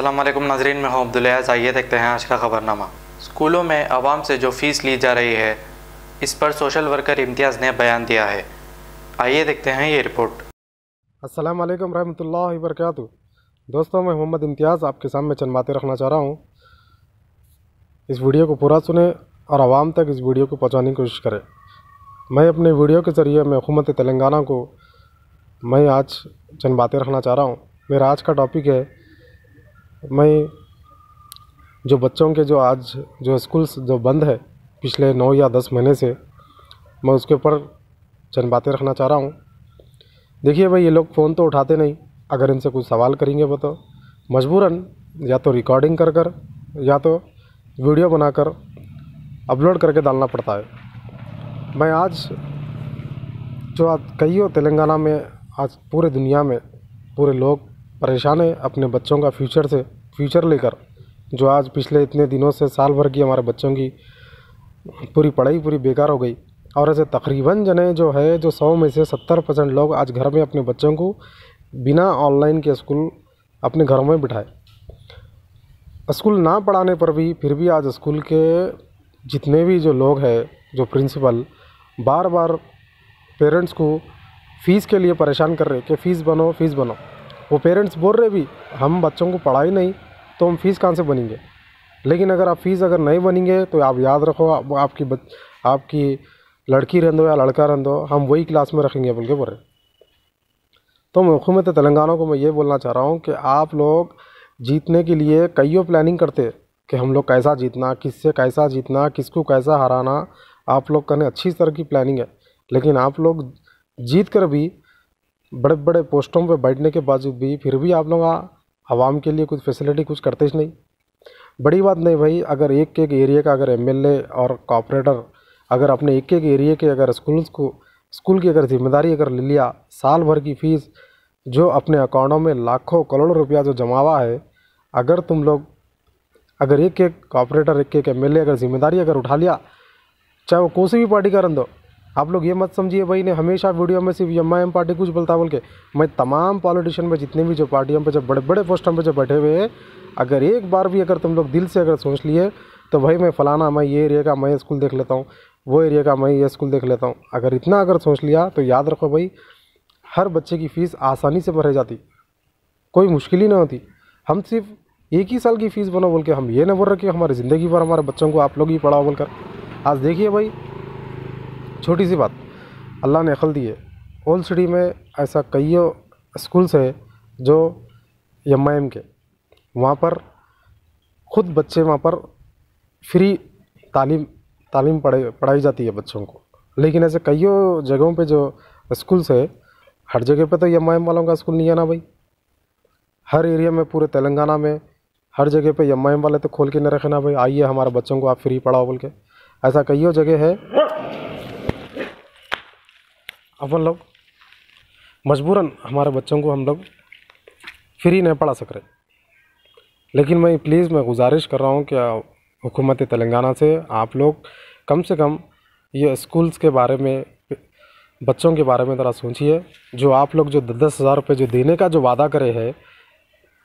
अस्सलाम वालेकुम नाज़रीन, मैं हूं अब्दुल-अज़ीज़। आइए देखते हैं आज का खबरनामा। स्कूलों में आवाम से जो फ़ीस ली जा रही है, इस पर सोशल वर्कर इम्तियाज़ ने बयान दिया है। आइए देखते हैं ये रिपोर्ट। अस्सलाम वालेकुम रहमतुल्लाहि व बरकातुहू। दोस्तों, मैं मोहम्मद इम्तियाज़ आपके सामने चंद बातें रखना चाह रहा हूँ। इस वीडियो को पूरा सुने और आवाम तक इस वीडियो को पहुँचाने की कोशिश करें। मैं अपने वीडियो के ज़रिए मैं हुकूमत तेलंगाना को मैं आज चंद बातें रखना चाह रहा हूँ। मेरा आज का टॉपिक है, मैं जो बच्चों के जो आज जो स्कूल्स जो बंद है पिछले 9 या 10 महीने से, मैं उसके ऊपर चंद बातें रखना चाह रहा हूँ। देखिए भाई, ये लोग फ़ोन तो उठाते नहीं। अगर इनसे कुछ सवाल करेंगे वो तो मजबूरन या तो रिकॉर्डिंग कर कर या तो वीडियो बनाकर अपलोड करके डालना पड़ता है। मैं आज जो आज कई तेलंगाना में, आज पूरे दुनिया में पूरे लोग परेशान है अपने बच्चों का फ्यूचर लेकर। जो आज पिछले इतने दिनों से साल भर की हमारे बच्चों की पूरी पढ़ाई पूरी बेकार हो गई। और ऐसे तकरीबन जने जो है, जो 100 में से 70% लोग आज घर में अपने बच्चों को बिना ऑनलाइन के स्कूल अपने घरों में बिठाए। स्कूल ना पढ़ाने पर भी फिर भी आज स्कूल के जितने भी जो लोग हैं, जो प्रिंसिपल बार बार पेरेंट्स को फ़ीस के लिए परेशान कर रहे कि फ़ीस बनो। वो पेरेंट्स बोल रहे भी हम बच्चों को पढ़ाई नहीं तो हम फ़ीस कहाँ से बनेंगे। लेकिन अगर आप फ़ीस अगर नहीं बनेंगे तो आप याद रखो, आपकी लड़की रहने दो या लड़का रहने दो, हम वही क्लास में रखेंगे बोल के बोल रहे। तो मैं हुकूमत तेलंगाना को मैं ये बोलना चाह रहा हूँ कि आप लोग जीतने के लिए कईयों प्लानिंग करते कि हम लोग कैसा जीतना, किससे कैसा जीतना, किसको कैसा हराना। आप लोग करने अच्छी तरह की प्लानिंग है, लेकिन आप लोग जीत कर भी बड़े बड़े पोस्टों पे बैठने के बावजूद भी फिर भी आप लोग आवाम के लिए कुछ फैसिलिटी कुछ करते ही नहीं। बड़ी बात नहीं भाई, अगर एक एरिया का अगर एमएलए और कॉर्पोरेटर अगर अपने एक एरिया के अगर स्कूल की अगर जिम्मेदारी अगर ले लिया, साल भर की फ़ीस जो अपने अकाउंटों में लाखों करोड़ों रुपया जो जमा हुआ है, अगर तुम लोग अगर एक कॉर्पोरेटर एक एमएलए अगर जिम्मेदारी अगर उठा लिया, चाहे वो कोई सी भी पार्टी का रन दो, आप लोग ये मत समझिए भाई ने हमेशा वीडियो में सिर्फ एम पार्टी कुछ बोलता बोल के। मैं तमाम पॉलिटिशियन में जितने भी जो पार्टियों पे जो बड़े बड़े पोस्टों पे जो बैठे हुए हैं, अगर एक बार भी अगर तुम लोग दिल से अगर सोच लिए तो भाई मैं फ़लाना, मैं ये एरिया का मैं स्कूल देख लेता हूँ, वो एरिया का मैं ये स्कूल देख लेता हूँ, अगर इतना अगर सोच लिया तो याद रखो भाई, हर बच्चे की फ़ीस आसानी से भर जाती, कोई मुश्किल ही नहीं होती। हम सिर्फ एक ही साल की फ़ीस बनो बोल के हम ये नहीं बोल रहे कि हमारी ज़िंदगी भर हमारे बच्चों को आप लोग ही पढ़ाओ बोलकर। आज देखिए भाई, छोटी सी बात, अल्लाह ने अक़ल दी है। ओल्ड सिटी में ऐसा कईयों स्कूल्स है जो एमआईएम के, वहाँ पर ख़ुद बच्चे वहाँ पर फ्री तालीम पढ़ाई जाती है बच्चों को। लेकिन ऐसे कईयों जगहों पे जो स्कूल्स है, हर जगह पे तो एमआईएम वालों का स्कूल नहीं है ना भाई। हर एरिया में पूरे तेलंगाना में हर जगह पे एमआईएम वाले तो खोल के नहीं रखे ना भाई, आइए हमारे बच्चों को आप फ्री पढ़ाओ बोल के। ऐसा कईयों जगह है, अपन लोग मजबूरन हमारे बच्चों को हम लोग फ्री नहीं पढ़ा सक रहे। लेकिन मैं गुजारिश कर रहा हूँ कि हुकूमत तेलंगाना से आप लोग कम से कम ये स्कूल्स के बारे में, बच्चों के बारे में ज़रा सोचिए। जो आप लोग जो 10-10 हज़ार रुपये जो देने का जो वादा करे है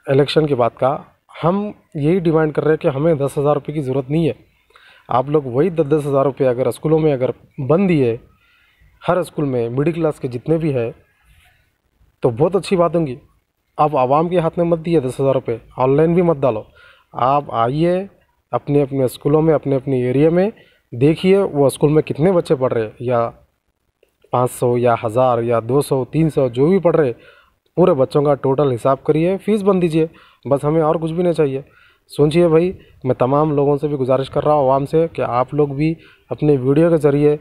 इलेक्शन के बाद का, हम यही डिमांड कर रहे हैं कि हमें 10 हज़ार रुपये की ज़रूरत नहीं है। आप लोग वही 10-10 हज़ार रुपये अगर स्कूलों में अगर बंद दिए, हर स्कूल में मिडिल क्लास के जितने भी है, तो बहुत अच्छी बात होगी। आप आवाम के हाथ में मत दिए 10 हज़ार रुपये, ऑनलाइन भी मत डालो। आप आइए अपने अपने स्कूलों में, अपने अपने एरिया में देखिए वो स्कूल में कितने बच्चे पढ़ रहे हैं, या 500 या 1000 या 200 300 जो भी पढ़ रहे, पूरे बच्चों का टोटल हिसाब करिए, फ़ीस बंद दीजिए, बस हमें और कुछ भी नहीं चाहिए। सोचिए भाई, मैं तमाम लोगों से भी गुजारिश कर रहा हूँ आवाम से कि आप लोग भी अपने वीडियो के ज़रिए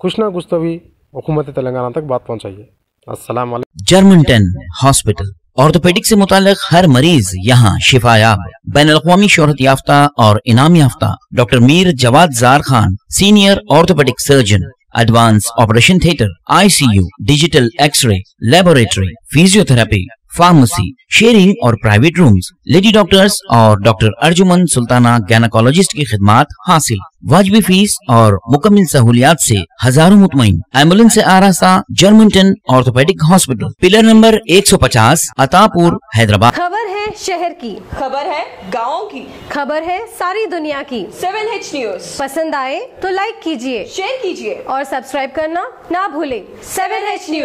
कुछ ना कुछ तो भी हुकूमत तेलंगाना तक बात पहुँचाइए। अस्सलाम वालेकुम। जर्मनटन हॉस्पिटल, ऑर्थोपेडिक से मुताल्लिक हर मरीज यहाँ शिफायाब। बैनुल-अक़वामी शोहरत याफ्ता और इनाम याफ्ता doctor Mir Jawad Zar Khan, senior orthopaedic surgeon, advance operation theatre, ICU, digital x-ray, laboratory, physiotherapy, pharmacy, sharing और प्राइवेट रूम्स, लेडी डॉक्टर्स और डॉक्टर अर्जुमन सुल्ताना गैनाकोलॉजिस्ट की खिदमात हासिल। वाजिबी फीस और मुकम्मल सहूलियात से हजारों मुतमईन। एम्बुलेंस से आरास्ता Germanten orthopaedic hospital, pillar number 150, Attapur, Hyderabad. खबर है है शहर की, खबर है गाँव की, खबर है सारी दुनिया की। 7H न्यूज पसंद आए तो लाइक कीजिए, शेयर कीजिए और सब्सक्राइब करना ना भूले। 7H news.